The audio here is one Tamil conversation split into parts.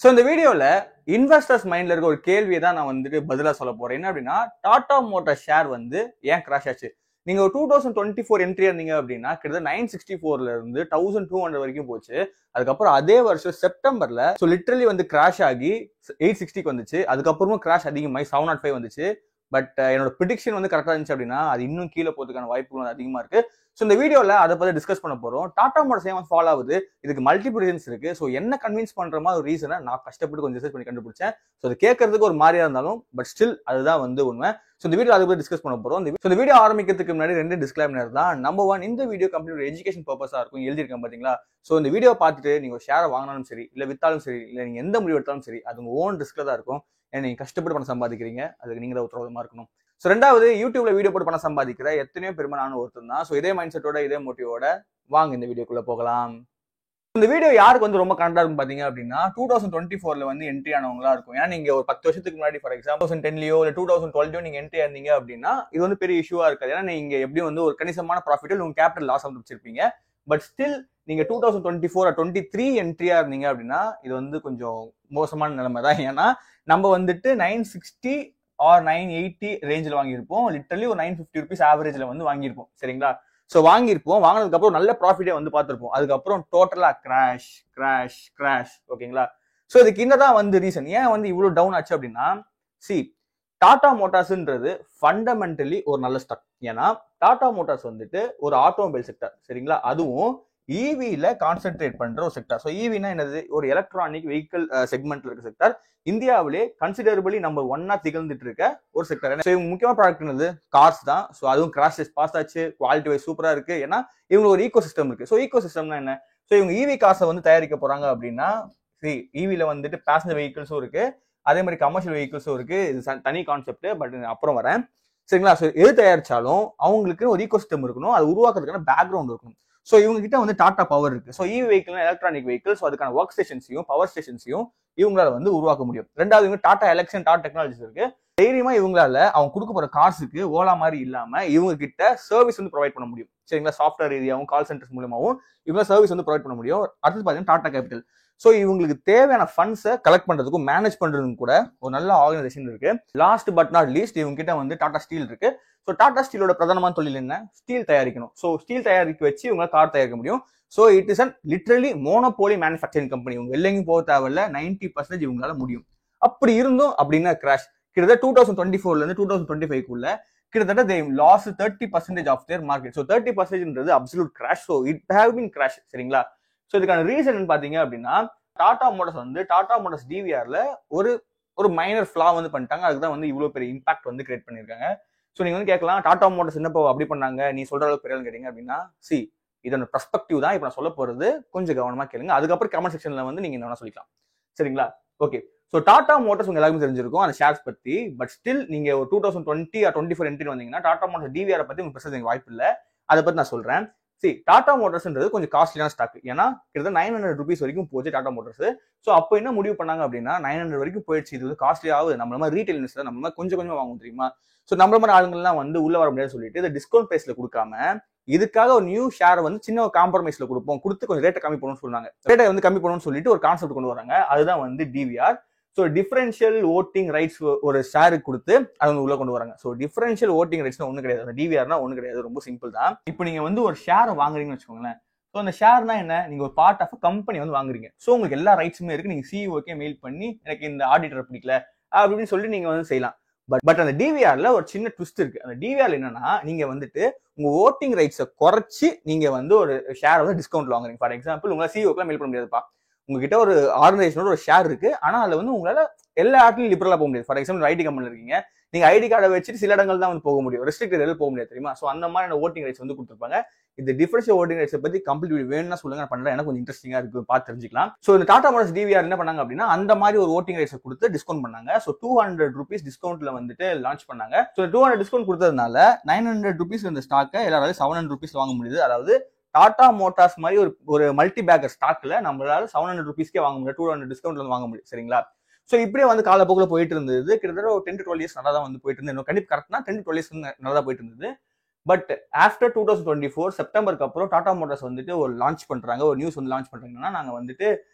ஸோ இந்த வீடியோவில் இன்வெஸ்டர்ஸ் மைண்ட்ல இருக்க ஒரு கேள்வியை தான் நான் வந்துட்டு பதிலாக சொல்ல போறேன். என்ன அப்படின்னா, டாடா மோட்டார் ஷேர் வந்து ஏன் கிராஷ் ஆச்சு? நீங்க ஒரு 2024 என்ட்ரி இருந்தீங்க அப்படின்னா கிட்டத்தட்ட 964ல இருந்து 1200 வரைக்கும் போச்சு. அதுக்கப்புறம் அதே வருஷம் செப்டம்பர்ல ஸோ லிட்டரலி வந்து கிராஷ் ஆகி 860க்கு வந்துச்சு. அதுக்கப்புறமும் கிராஷ் அதிகமாகி 705 வந்துச்சு. பட் என்னோட ப்ரிடிக்ஷன் வந்து கரெக்டாக இருந்துச்சு அப்படின்னா அது இன்னும் கீழே போறதுக்கான வாய்ப்புகள் வந்து அதிகமா இருக்கு. ஸோ இந்த வீடியோல அதை பத்தி டிஸ்கஸ் பண்ண போறோம். டாடா மோட்டார்ஸ் ஏன் ஃபாலோ ஆகுது, இதுக்கு மல்டிபிள் ரீசன்ஸ் இருக்கு. ஸோ என்ன கன்வின்ஸ் பண்ற மாதிரி ஒரு ரீசனை நான் கஷ்டப்பட்டு கொஞ்சம் ரிசர்ச் பண்ணி கண்டுபிடிச்சேன். ஸோ அது கேட்கறதுக்கு ஒரு மாதிரியா இருந்தாலும் பட் ஸ்டில் அதுதான் வந்து உண்மை. ஸோ இந்த வீடியோ அதை பத்தி டிஸ்கஸ் பண்ண போறோம். இந்த வீடியோ ஆரம்பிக்கிறதுக்கு முன்னாடி 2 டிஸ்க்ளைமர் தான். நம்பர் 1, இந்த வீடியோ கம்ப்ளீட் எஜுகேஷன் பர்பஸா இருக்கும் எழுதிருக்கேன் பாத்தீங்களா. ஸோ இந்த வீடியோ பார்த்துட்டு நீங்க ஷேரை வாங்கினாலும் சரி, இல்ல வித்தாலும் சரி, இல்ல நீங்க எந்த முடிவு எடுத்தாலும் சரி, அது உங்க ஓன் ரிஸ்க்ல தான் இருக்கும். ஏன்னா நீங்க கஷ்டப்பட்டு பணம் சம்பாதிக்கிறீங்க, அதுக்கு நீங்க தான் உத்தரவாதமா இருக்கணும். ஸோ 2வது, யூடியூப்ல வீடியோ போட்டு பணம் சம்பாதிக்கிற எத்தனையோ பெருமை நானும் ஒருத்தர் தான். ஸோ இதே மைண்ட் செட்டோட இதே மோட்டிவோட வாங்க இந்த வீடியோக்குள்ள போகலாம். இந்த வீடியோ யாருக்கு வந்து ரொம்ப கரெக்டா இருக்கும் பாத்தீங்க அப்படின்னா 2024ல வந்து என்ட்ரி ஆனவங்களா இருக்கும். ஏன்னா நீங்க ஒரு 10 வருஷத்துக்கு முன்னாடி ஃபார் எக்ஸாம்பிள் 2010லயோ இல்ல 2012லயோ நீங்க என்ட்ரி ஆனீங்க அப்படின்னா இது வந்து பெரிய இஷ்யூவா இருக்காது. ஏன்னா நீங்க எப்படியும் வந்து ஒரு கணிசமான ப்ராஃபிட்டில் உங்க கேபிட்டல் லாஸ் வந்து வச்சிருப்பீங்க. பட் ஸ்டில் நீங்க 2024 23 என்ட்ரியா இருந்தீங்க அப்படின்னா இது வந்து கொஞ்சம் மோசமான நிலைமை தான். ஏன்னா நம்ம வந்துட்டு 960 ஆர் 980 ரேஞ்சில் வாங்கியிருப்போம். லிட்டரலி ஒரு 950 ருபீஸ் ஆவரேஜ்ல வந்து வாங்கியிருப்போம். சரிங்களா? ஸோ வாங்கியிருப்போம். வாங்கினதுக்கு அப்புறம் நல்ல ப்ராஃபிட்டே வந்து பார்த்துருப்போம். அதுக்கப்புறம் டோட்டலா கிராஷ் கிராஷ் கிராஷ். ஓகேங்களா? ஸோ இதுக்கு என்னதான் வந்து ரீசன், ஏன் வந்து இவ்வளவு டவுன் ஆச்சு அப்படின்னா, டாடா மோட்டார்ஸ்ன்றது ஃபண்டமெண்டலி ஒரு நல்ல ஸ்டாக். ஏன்னா டாடா மோட்டார்ஸ் வந்துட்டு ஒரு ஆட்டோமொபைல் செக்டர். சரிங்களா? அதுவும் ஈவில கான்சென்ட்ரேட் பண்ற ஒரு செக்டர். ஸோ ஈவினா என்னது, ஒரு எலக்ட்ரானிக் வெஹிக்கிள் செக்மெண்ட்ல இருக்க செக்டர். இந்தியாவிலே கன்சிடரபிளி நம்பர் 1 திகழ்ந்துட்டு இருக்க ஒரு செக்டர். இவங்க முக்கியமான ப்ராடக்ட் என்னது, கார்ஸ் தான். ஸோ அதுவும் கிராஷ் டெஸ்ட் பாஸ் ஆச்சு, குவாலிட்டி வைஸ் சூப்பரா இருக்கு. ஏன்னா இவங்க ஒரு ஈகோ சிஸ்டம் இருக்கு. ஸோ ஈகோ சிஸ்டம்னா என்ன, ஸோ இவங்க ஈவி கார்ஸை வந்து தயாரிக்க போறாங்க அப்படின்னா ஈவில வந்துட்டு பேசஞ்சர் வெஹிக்கிள்ஸும் இருக்கு, அதே மாதிரி கமர்ஷியல் வெஹிக்கிள்ஸும் இருக்கு. இது தனி கான்செப்ட், பட் அப்புறம் வரேன். சரிங்களா? ஸோ எது தயாரிச்சாலும் அவங்களுக்கு ஒரு ஈகோ சிஸ்டம் இருக்கணும், அது உருவாக்குறதுக்கான பேக்ரவுண்ட் இருக்கணும். ஸோ இவங்க கிட்ட வந்து டாடா பவர் இருக்கு. So EV vehicle electronic vehicle, so அதுக்கான ஒர்க் ஸ்டேஷன்ஸையும் பவர் ஸ்டேஷன்ஸையும் இவங்களால வந்து உருவாக்க முடியும். 2வது, இவங்க டாடா எலக்ஷன் டாடா டெக்னாலஜிஸ் இருக்கு. தைரியமா இவங்களால அவங்க கொடுக்க போற கார்ஸுக்கு ஓலா மாதிரி இல்லாம இவங்க கிட்ட சர்வீஸ் வந்து ப்ரொவைட் பண்ண முடியும். சரிங்களா? சாஃப்ட்வேர் ஏரியாவும் கால் சென்டர்ஸ் மூலமாவும் இவங்க சர்வீஸ் வந்து ப்ரொவைட் பண்ண முடியும். அடுத்து பாத்தீங்கன்னா டாடா கேபிட்டல். ஸோ இவங்களுக்கு தேவையான ஃபண்ட்ஸை கலெக்ட் பண்றதுக்கும் மேனேஜ் பண்றதுக்கும் கூட ஒரு நல்ல ஆர்கனைசேஷன் இருக்கு. லாஸ்ட் பட் நாட் லீஸ்ட், இவங்க கிட்ட வந்து டாடா ஸ்டீல் இருக்கு. ஸோ டாடா ஸ்டீலோட பிரதானமான தொழில் என்ன, ஸ்டீல் தயாரிக்கணும். ஸோ ஸ்டீல் தயாரிக்க வச்சு இவங்க கார் தயாரிக்க முடியும். So it is an literally monopoly manufacturing company. இவங்க வெளியெங்கும் போக தேவையில்ல, 90% இவங்களால முடியும். அப்படி இருந்தும் அப்படின்னா கிராஷ் கிட்டத்தட்ட 2024ல இருந்து 2025க்குள்ள கிட்டத்தட்ட they lost 30% of their market. So 30% absolute crash. So it have been crash. சரிங்களா? ஸோ இதுக்கான ரீசன் பாத்தீங்க அப்படின்னா டாடா மோட்டார்ஸ் வந்து டாடா மோட்டார்ஸ் டிவிஆர்ல ஒரு மைனர் ஃபிளா வந்து பண்ணிட்டாங்க. அதுதான் வந்து இவ்வளவு பெரிய இம்பாக்ட் வந்து கிரியேட் பண்ணிருக்காங்க. ஸோ நீங்க வந்து கேட்கலாம், டாடா மோட்டார்ஸ் என்னப்போ அப்படி பண்ணாங்க, நீ சொல்ற அளவுக்கு பெரிய கேட்டீங்க அப்படின்னா இதோட பெர்ஸ்பெக்டிவ் தான் இப்ப நான் சொல்ல போறது. கொஞ்சம் கவனமா கேளுங்க. அதுக்கப்புறம் கமெண்ட் செக்ஷன்ல வந்து நீங்க என்ன சொல்லிக்கலாம். சரிங்களா? ஓகே. ஸோ டாடா மோட்டார்ஸ் உங்க எல்லாருமே தெரிஞ்சிருக்கும் அந்த ஷேர்ஸ் பத்தி. பட் ஸ்டில் நீங்க ஒரு 2020 or 24 என்ட்ரி வந்தீங்கன்னா டாடா மோட்டார்ஸ் டிவிஆர் பத்தி உங்களுக்கு பேசுறதுக்கு வாய்ப்பு இல்லை. அதை பத்தி நான் சொல்றேன். டாடா மோட்டார்ஸ்ன்றது கொஞ்சம் காஸ்ட்லியான ஸ்டாக். ஏன்னா கிட்டத்தட்ட 900 ருபீஸ் வரைக்கும் போச்சு டாடா மோட்டார்ஸ். ஸோ அப்போ என்ன முடிவு பண்ணாங்க அப்படின்னா 900 வரைக்கும் போயிடுச்சு, இது வந்து காஸ்ட்லி ஆகுது, நம்ம மாதிரி ரீட்டைல் இன்வெஸ்டர் நம்ம கொஞ்சம் கொஞ்சமா வாங்கும் தெரியுமா. ஸோ நம்ம மாதிரி ஆளுங்கள்லாம் வந்து உள்ள வர முடியாது சொல்லிட்டு இதை டிஸ்கவுண்ட் பிரைஸ்ல கொடுக்காம இதுக்காக ஒரு நியூ ஷேர் வந்து சின்ன ஒரு காம்ப்ரமைஸ்ல கொடுப்போம், கொடுத்து கொஞ்சம் ரேட்டை கம்மி பண்ணணும்னு சொன்னாங்க. ரேட்டை வந்து கம்மி பண்ணணும்னு சொல்லிட்டு ஒரு கான்செப்ட் கொண்டு வராங்க. அதுதான் வந்து DVR. So differential voting rights ஒரு ஷேருக்கு கொடுத்து அது உள்ள கொண்டு வராங்க. ஸோ டிஃபரன்ஷியல் ஓட்டிங் ரைட்ஸ் ஒண்ணு கிடையாது, டிவிஆர்னா ஒண்ணு கிடையாது, ரொம்ப சிம்பிள் தான். இப்போ நீங்க வந்து ஒரு ஷேரை வாங்குறீங்கன்னு வச்சுக்கோங்களேன். ஸோ அந்த ஷேர்னா என்ன, நீங்க ஒரு பார்ட் ஆஃப் கம்பெனி வந்து வாங்குறீங்க. ஸோ உங்களுக்கு எல்லா ரைட்ஸுமே இருக்கு. நீங்க சிஇஓக்கே மெயில் பண்ணி எனக்கு இந்த ஆடிட்டர் பிடிக்கல அப்படின்னு சொல்லி நீங்க வந்து செய்யலாம். பட் அந்த டிவிஆர்ல ஒரு சின்ன ட்விஸ்ட் இருக்கு. அந்த டிவிஆர்ல என்னன்னா, நீங்க வந்துட்டு உங்க ஓட்டிங் ரைட்ஸை குறைச்சி நீங்க வந்து ஒரு ஷேர் வந்து டிஸ்கவுண்ட்ல வாங்குறீங்க. ஃபார் எக்ஸாம்பிள் உங்களால சிஇஓக்கெல்லாம் மெயில் பண்ண முடியாதுப்பா, உங்ககிட்ட ஒரு ஆர்கனைசேஷனோட ஒரு ஷேர் இருக்கு, ஆனா அதுல வந்து உங்களால எல்லா இடத்துலயும் லிபரலா போக முடியாது. ஃபார் எக்ஸாம்பிள் ஐடி கம்பெனில இருக்கீங்க, நீங்க ஐடி கார்டை வச்சுட்டு சில இடங்கள் தான் வந்து போக முடியும், ரெஸ்ட்ரிக்டட் ஏரியா போக முடியாது தெரியுமா. ஸோ அந்த மாதிரி ஓட்டிங் ரைட்ஸ் வந்து கொடுத்துருப்பாங்க. இந்த டிஃபரன்ஷியல் ஓட்டிங் ரைட்ஸ் பத்தி கம்ப்ளீட் வேணும்னா சொல்லுங்க, நான் பண்றேன், எனக்கு கொஞ்சம் இன்ட்ரெஸ்டிங்கா இருக்கு, பார்த்து தெரிஞ்சுக்கலாம். ஸோ இந்த டாடா மோட்டார்ஸ் டிவிஆர் என்ன பண்ணாங்க அப்படின்னா அந்த மாதிரி ஒரு ஓட்டிங் ரைட்ஸ் கொடுத்து டிஸ்கவுண்ட் பண்ணாங்க. ஸோ 200 ருபீஸ் டிஸ்கவுண்ட்ல வந்துட்டு லான்ச் பண்ணாங்க. ஸோ 200 டிஸ்கவுண்ட் கொடுத்ததுனால 900 ருபீஸ் இந்த ஸ்டாக்கை எல்லாராலும் 700 ருபீஸ் வாங்க முடியுது. அதாவது டாடா மோட்டார்ஸ் மாதிரி ஒரு மல்டி பேக்கர் ஸ்டாக்ல நம்மளால 700 ருபீஸ்க்கே வாங்க முடியும், 200 டிஸ்கவுண்ட்ல வந்து வாங்க முடியும். சரிங்களா? ஸோ இப்படியே வந்து காலப்போக்கில் போயிட்டு இருந்தது. கிட்டத்தட்ட ஒரு 10 to 12 இயர்ஸ் நல்லா தான் வந்து போயிட்டு இருந்தது. கண்டிப்பா கரெக்ட்னா 10 to 12 இயர்ஸ் நல்லா தான் போயிட்டு இருந்தது. பட் ஆஃப்டர் 2024 செப்டம்பருக்கு அப்புறம் டாடா மோட்டார்ஸ் வந்துட்டு ஒரு லான்ச் பண்றாங்க, ஒரு நியூஸ் வந்து லான்ச் பண்றாங்கன்னா நாங்க வந்துட்டு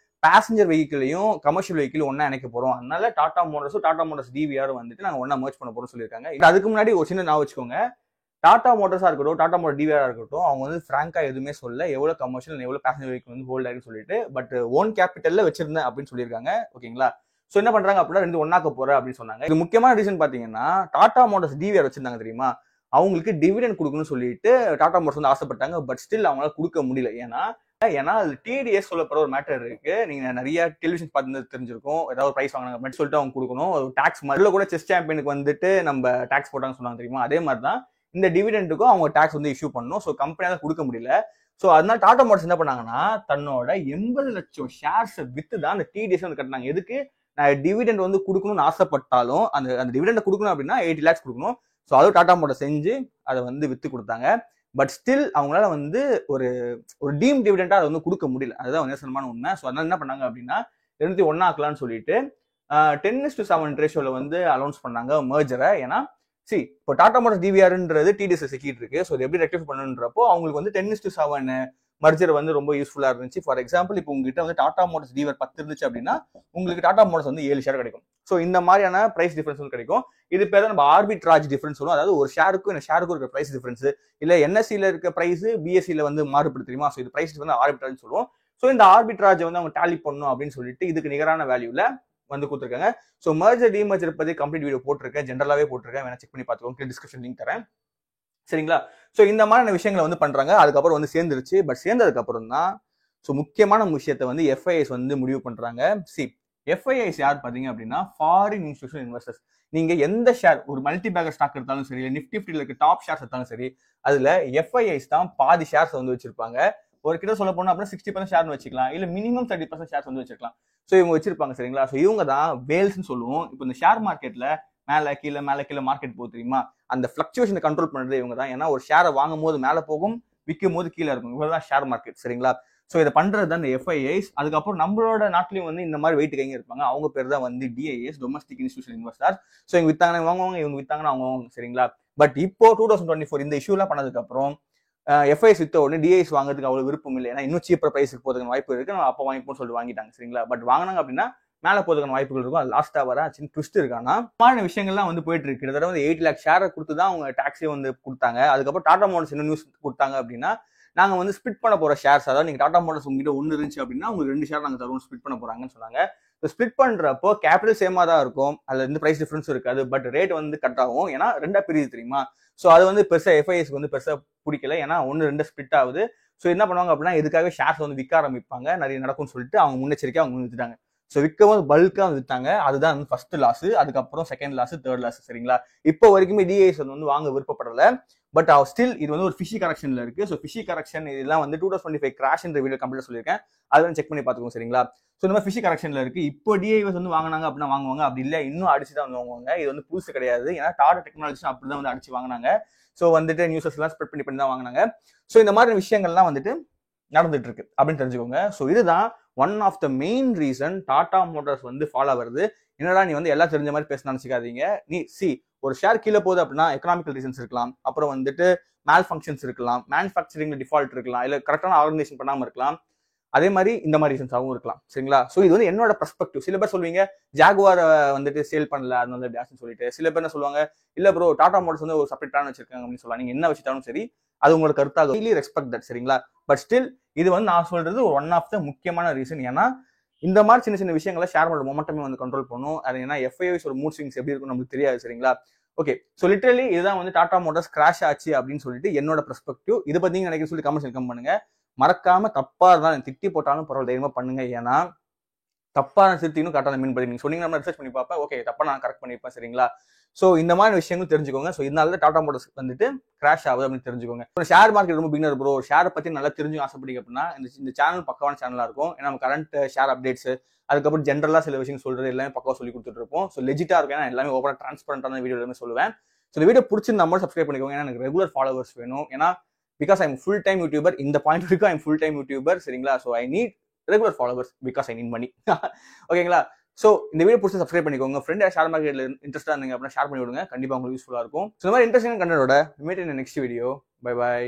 பேசஞ்சர் வெஹிக்கிளையும் கமர்ஷியல் வெஹிக்கிள் ஒன்னா இணைக்க போறோம். அதனால டாடா மோட்டார்ஸும் டாடா மோட்டார்ஸ் டிவிஆரும் வந்துட்டு நாங்க ஒன்னா மர்ஜ் பண்ண போறோம் சொல்லியிருக்காங்க. அதுக்கு முன்னாடி ஒரு சின்ன நான் வச்சுக்கோங்க, டாடா மோட்டார்ஸா இருக்கட்டும், டாடா மோட்டார் டிவிஆரா இருக்கட்டும், அவங்க வந்து பிராங்கா எதுவுமே சொல்ல எவ்வளவு கமர்ஷியல் எவ்வளவு பேசஞ்சர் வெஹிக்கிள் வந்து ஹோல்ட் ஆகின்னு சொல்லிட்டு, பட் ஓன் கேபிட்டல்ல வச்சிருந்தேன் அப்படின்னு சொல்லியிருக்காங்க. ஓகேங்களா? சோ என்ன பண்றாங்க அப்படின்னா ரெண்டு ஒன்னாக்க போற அப்படின்னு சொன்னாங்க. இது முக்கியமான ரீசன் பாத்தீங்கன்னா, டாடா மோட்டார்ஸ் டிவிஆர் வச்சிருந்தாங்க தெரியுமா, அவங்களுக்கு டிவிடெண்ட் கொடுக்கணும்னு சொல்லிட்டு டாடா மோட்டார்ஸ் வந்து ஆசைப்பட்டாங்க. பட் ஸ்டில் அவங்களால கொடுக்க முடியல. ஏன்னா அது டிடிஎஸ் சொல்லப்படுற ஒரு மேட்டர் இருக்கு. நீங்க நிறைய டெலிவிஷன் பார்த்து தெரிஞ்சிருக்கும். ஏதாவது பிரைஸ் வாங்கினாங்க அப்படின்னு சொல்லிட்டு அவங்க கொடுக்கணும். டாக்ஸ் மாதிரி கூட செஸ் சாம்பியனுக்கு வந்துட்டு நம்ம டாக்ஸ் போட்டாங்கன்னு சொன்னாங்க தெரியுமா, அதே மாதிரி தான் இந்த டிவிடெண்டுக்கும் அவங்க டாக்ஸ் வந்து இஷ்யூ பண்ணணும். ஸோ கம்பெனியால கொடுக்க முடியல. ஸோ அதனால டாடா மோட்டார்ஸ் என்ன பண்ணாங்கன்னா, தன்னோட 80 லட்சம் ஷேர்ஸ் வித்து தான் அந்த டிடிஎஸ் வந்து கட்டினாங்க. எதுக்கு? நான் டிவிடெண்ட் வந்து கொடுக்கணும்னு ஆசைப்பட்டாலும் அந்த டிவிடெண்ட் கொடுக்கணும் அப்படின்னா 80 lakhs கொடுக்கணும். ஸோ அதுவும் டாடா மோட்டார்ஸ் செஞ்சு அதை வந்து வித்து கொடுத்தாங்க. பட் ஸ்டில் அவங்களால வந்து ஒரு டீம் டிவிடெண்டா அதை வந்து கொடுக்க முடியல. அதுதான் நிதர்சனமான உண்மை. ஸோ அதனால என்ன பண்ணாங்க அப்படின்னா 2 ஆக்கலாம்னு சொல்லிட்டு 10:7 ரேஷியோல வந்து அனௌன்ஸ் பண்ணாங்க மர்ஜரை. ஏன்னா இப்போ டாடா மோட்டார்ஸ் டிவிஆர்ன்றது டிடிஎஸ் சிக்கிட்டு இருக்கு. ஸோ எப்படி ரெக்டிஃபை பண்ணுன்றப்போ அவங்களுக்கு வந்து 10:7 மர்ஜர் வந்து ரொம்ப யூஸ்ஃபுல்லா இருந்துச்சு. ஃபார் எக்ஸாம்பிள், இப்போ உங்ககிட்ட வந்து டாடா மோட்டார்ஸ் டிவிஆர் 10 இருந்துச்சு அப்படின்னா உங்களுக்கு டாடா மோட்டார்ஸ் வந்து 7 ஷேர் கிடைக்கும். ஸோ இந்த மாதிரியான பிரைஸ் டிஃபரன்ஸ் வந்து கிடைக்கும். இது பேர் தான் நம்ம ஆர்பிட்ராஜ் டிஃபரன்ஸ் சொல்லுவோம். அதாவது ஒரு ஷேருக்கும் இந்த ஷேருக்கும் இருக்க பிரைஸ் டிஃபரன்ஸ், இல்ல என்எஸ்சில இருக்க பிரைஸ் பிஎஸ்சில வந்து மாறுபடுது தெரியுமா. ஸோ இது பிரைஸ் வந்து ஆர்பிட்ராஜ் சொல்லுவோம். ஸோ இந்த ஆர்பிட்ராஜ் வந்து அவங்க டேலி பண்ணணும் அப்படின்னு சொல்லிட்டு இதுக்கு நிகரான வேல்யூல வந்து கொடுத்துருக்காங்க. ஸோ மர்ஜர் டிமர்ஜர் பத்தி கம்ப்ளீட் வீடியோ போட்டிருக்கேன், ஜென்ரலாவே போட்டிருக்கேன், வேணா செக் பண்ணி பார்த்துக்கோங்க, டிஸ்கிரிப்ஷன் லிங்க் தரேன் சரிங்களா. ஸோ இந்த மாதிரியான விஷயங்களை வந்து பண்றாங்க. அதுக்கப்புறம் வந்து சேர்ந்துருச்சு. பட் சேர்ந்ததுக்கு அப்புறம் தான் முக்கியமான விஷயத்தை வந்து எஃப்ஐஎஸ் வந்து முடிவு பண்றாங்க. எஃப்ஐஎஸ் யார் பாத்தீங்க அப்படின்னா ஃபாரின் இன்ஸ்டிடியூஷனல் இன்வெஸ்டர்ஸ். நீங்க எந்த ஷேர், ஒரு மல்டி பேக்கர் ஸ்டாக் எடுத்தாலும் சரி, நிஃப்டி 50 இருக்க டாப் ஷேர்ஸ் எடுத்தாலும் சரி, அதுல எஃப்ஐஎஸ் தான் பாதி ஷேர்ஸ் வந்து வச்சிருப்பாங்க. ஒரு கிட்ட சொல்ல போனா அப்படின்னா 60% ஷேர்னு வச்சுக்கலாம், இல்ல மினிமம் 30% ஷேர்ஸ் வந்து வச்சிருக்கலாம். ஸோ இவங்க வச்சிருப்பாங்க சரிங்களா. ஸோ இவங்க தான் வேல்ஸ்ன்னு சொல்லுவோம். இப்போ இந்த ஷேர் மார்க்கெட்ல மேல கீழே மார்க்கெட் போகுது தெரியுமா, அந்த பிளக்சுவேஷனை கண்ட்ரோல் பண்றது இவங்க தான். ஏன்னா ஒரு ஷேரை வாங்கும் போது மேல போகும், விற்கும் போது கீழே இருக்கும். இவங்க தான் ஷேர் மார்க்கெட் சரிங்களா. ஸோ இதை பண்றது தான் இந்த எஃப்ஐஐஸ். அதுக்கப்புறம் நம்மளோட நாட்டிலையும் வந்து இந்த மாதிரி வெயிட் கைங்க இருப்பாங்க. அவங்க பேர் தான் வந்து DIS, domestic institutional investors. So இவங்க வித்தாங்கன்னா வாங்குவாங்க, இவங்க வித்தாங்கன்னா அவங்க சரிங்களா. பட் இப்போ 2024 இந்த இஷ்யூலாம் பண்ணதுக்கு அப்புறம் எஃப்ஐஎஸ் வித்த உடனே டிஐஎஸ் வாங்குறதுக்கு அவ்வளவு விருப்பம் இல்லை. ஏன்னா இன்னும் சீப்பர் பிரைஸுக்கு போறதுக்கு வாய்ப்பு இருக்கு, நம்ம அப்போ வாங்கிப்போம்னு சொல்லிட்டு வாங்கிட்டாங்க சரிங்களா. பட் வாங்கினாங்க அப்படின்னா மேல போறதுக்கான வாய்ப்புகள் இருக்கும். அது லாஸ்டா வர சின்ன ட்விஸ்ட் இருக்கானா மாதிரி விஷயங்கள்லாம் வந்து போயிட்டு இருக்கு. கிட்டத்தட்ட வந்து 8 lakh ஷேரை கொடுத்து தான் அவங்க டாக்ஸே வந்து கொடுத்தாங்க. அதுக்கப்புறம் டாடா மோட்டார்ஸ் என்ன நியூஸ் கொடுத்தாங்க அப்படின்னா, நாங்க வந்து ஸ்பிட் பண்ண போற ஷேர்ஸ், அதாவது நீங்க டாடா மோட்டார்ஸ் உங்ககிட்ட 1 இருந்துச்சு அப்படின்னா உங்களுக்கு 2 ஷேர் நாங்க தருவோம், ஸ்பிட் பண்ண போறாங்கன்னு சொன்னாங்க. ஸ்பிட் பண்றப்போ கேபிட்டல் சேமா தான் இருக்கும், அதுல இருந்து பிரைஸ் டிஃபரன்ஸ் இருக்காது, பட் ரேட் வந்து கட் ஆகும். ஏன்னா 2 பிரியுது தெரியுமா. ஸோ அது வந்து பெருசா எஃப்ஐஎஸ்க்கு வந்து பெருசா பிடிக்கல. ஏன்னா 1-2 ஸ்பிட் ஆகுது. ஸோ என்ன பண்ணுவாங்க அப்படின்னா, இதுக்காக ஷேர்ஸ் வந்து விற்க ஆரம்பிப்பாங்க, நிறைய நடக்கும்னு சொல்லிட்டு அவங்க முன்னெச்சரிக்கை அவங்க வித்துட்டாங்க. ஸோ விற்கும் போது பல்கா வித்தாங்க. அதுதான் வந்து ஃபர்ஸ்ட் லாஸ், அதுக்கப்புறம் செகண்ட் லாஸ், தேர்ட் லாஸ் சரிங்களா. இப்போ வரைக்குமே டிஐஎஸ் வந்து வாங்க விருப்பப்படல. பட் ஸ்டில் இது வந்து ஒரு ஃபிஷி கரெக்ஷன்ல இருக்கு. ஸோ ஃபிஷி கரெக்ஷன் இதெல்லாம் வந்து 2025 கிராஷ் என்ற வீடியோ கம்ப்ளீட் சொல்லியிருக்கேன், அதை வந்து செக் பண்ணி பார்த்துக்கோங்க சரிங்களா. ஸோ இந்த மாதிரி ஃபிஷி கரெக்ஷன்ல இருக்கு. இப்போ டிஐஎஸ் வந்து வாங்கினாங்க அப்படின்னா வாங்குவாங்க, அப்படி இல்லை இன்னும் அடிச்சு தான் வந்து வாங்குவாங்க. இது வந்து புதுசு கிடையாது. ஏன்னா டாடா டெக்னாலஜி அப்படிதான் வந்து அடிச்சு வாங்கினாங்க. ஸோ வந்துட்டு நியூஸஸ் எல்லாம் ஸ்ப்ரெட் பண்ணி தான் வாங்கினாங்க. ஸோ இந்த மாதிரி விஷயங்கள்லாம் வந்துட்டு நடந்துட்டு இருக்கு அப்படின்னு தெரிஞ்சுக்கோங்க. ஸோ இதுதான் one of the main reason Tata motors வந்து ஃபாலோ வருது. என்னடா நீ வந்து எல்லாம் தெரிஞ்ச மாதிரி பேச நினைச்சுக்காதீங்க. நீ ஒரு ஷேர் கீழே போகுது அப்படின்னா எக்கனாமிக்கல் ரீசன்ஸ் இருக்கலாம், அப்புறம் வந்துட்டு மேல் ஃபங்க்ஷன்ஸ் இருக்கலாம், மேனுஃபேக்சரிங்ல டிஃபால்ட் இருக்கலாம், இல்ல கரெக்டான ஆர்கனைசேஷன் பண்ணாம இருக்கலாம், அதே மாதிரி இந்த மாதிரி ரீசன்ஸாகவும் இருக்கலாம் சரிங்களா. ஸோ இது வந்து என்னோட பெர்ஸ்பெக்டிவ். சில பேர் சொல்லுவீங்க ஜாகுவார் வந்துட்டு சேல் பண்ணல அதனால டேஷ்னு சொல்லிட்டு, சில பேர் என்ன சொல்லுவாங்க, இல்ல ப்ரோ டாடா மோட்டார்ஸ் வந்து ஒரு செப்பரேட் பிளான் வச்சிருக்காங்க அப்படின்னு சொல்லலாம். நீங்க என்ன வச்சுட்டாலும் சரி, அது உங்களோட கருத்தாக ரியலி ரெஸ்பெக்ட் தட் சரிங்களா. பட் ஸ்டில் இது வந்து நான் சொல்றது ஒரு ஒன் ஆஃப் த முக்கியமான ரீசன். ஏன்னா இந்த மாதிரி சின்ன சின்ன விஷயங்களை ஷேர் மார்க்கெட் மொமெண்டமே வந்து கண்ட்ரோல் பண்ணும். அது ஏன்னா எஃப்ஐஎஸ் ஒரு மூட் ஸ்விங்ஸ் எப்படி இருக்கும் நமக்கு தெரியாது சரிங்களா. ஓகே, ஸோ லிட்டரலி இதுதான் வந்து டாடா மோட்டார்ஸ் கிராஷ் ஆச்சு அப்படின்னு சொல்லிட்டு என்னோட பெர்ஸ்பெக்டிவ். இதை பத்தி நினைக்க சொல்லி கமெண்ட்ஸ் கம் பண்ணுங்க. மறக்காம தப்பா இருந்தாலும் திட்டி போட்டாலும் பரவாயில்ல, தைரியமா பண்ணுங்க. ஏன்னா தப்பா திருத்தினும் கரெக்டான மீன் பண்ணி நீங்க சொன்னீங்கன்னா ரிசர்ச் பண்ணி பார்ப்பேன். ஓகே, தப்பா நான் கரெக்ட் பண்ணிப்பேன் சரிங்களா. ஸோ இந்த மாதிரி விஷயங்களும் தெரிஞ்சுக்கோங்க. ஸோ இதனால தான் டாடா மோட்டார்ஸ் வந்துட்டு கிராஷ் ஆகுது அப்படின்னு தெரிஞ்சுக்கோங்க. ஷேர் மார்க்கெட் ரொம்ப பிகினர் ப்ரோ, ஷேரை பத்தி நல்லா தெரிஞ்சு ஆசைப்பட்டீங்க அப்படின்னா இந்த சேனல் பக்கவான சேனலா இருக்கும். ஏன்னா நம்ம கரண்ட் ஷேர் அப்டேட்ஸ், அதுக்கப்புறம் ஜென்ரலா சில விஷயம் சொல்றது எல்லாமே பக்கவா சொல்லி கொடுத்துட்டு இருப்போம். ஸோ லெஜிட்டா இருக்கும். ஏன்னா எல்லாமே ஓப்பனா டிரான்ஸ்பரண்டான வீடியோ எல்லாமே சொல்லுவேன். ஸோ இந்த வீடியோ பிடிச்சிருந்தா நம்ம சப்ஸ்கிரைப் பண்ணிக்கோங்க. ஏன்னா எனக்கு ரெகுலர் ஃபாலோவர்ஸ் வேணும். ஏன்னா because I am full time YouTuber. இந்த பாயிண்ட் வரைக்கும் I am full time YouTuber சரிங்களா. So I need regular followers because I need money. ஓகேங்களா. ஸோ இந்த வீடியோ பிடிச்சி சப்ஸ்கிரைப் பண்ணிக்கோங்க. ஃப்ரெண்ட் ஷேர் மார்க்கெட்ல இன்ட்ரெஸ்டா இருந்தீங்க அப்படின்னா ஷேர் பண்ணி விடுங்க, கண்டிப்பா உங்களுக்கு யூஸ்ஃபுல்லா இருக்கும். ஸோ இந்த மாதிரி இன்ட்ரெஸ்டிங் கண்டென்ட்டோட meet in next video. Bye bye.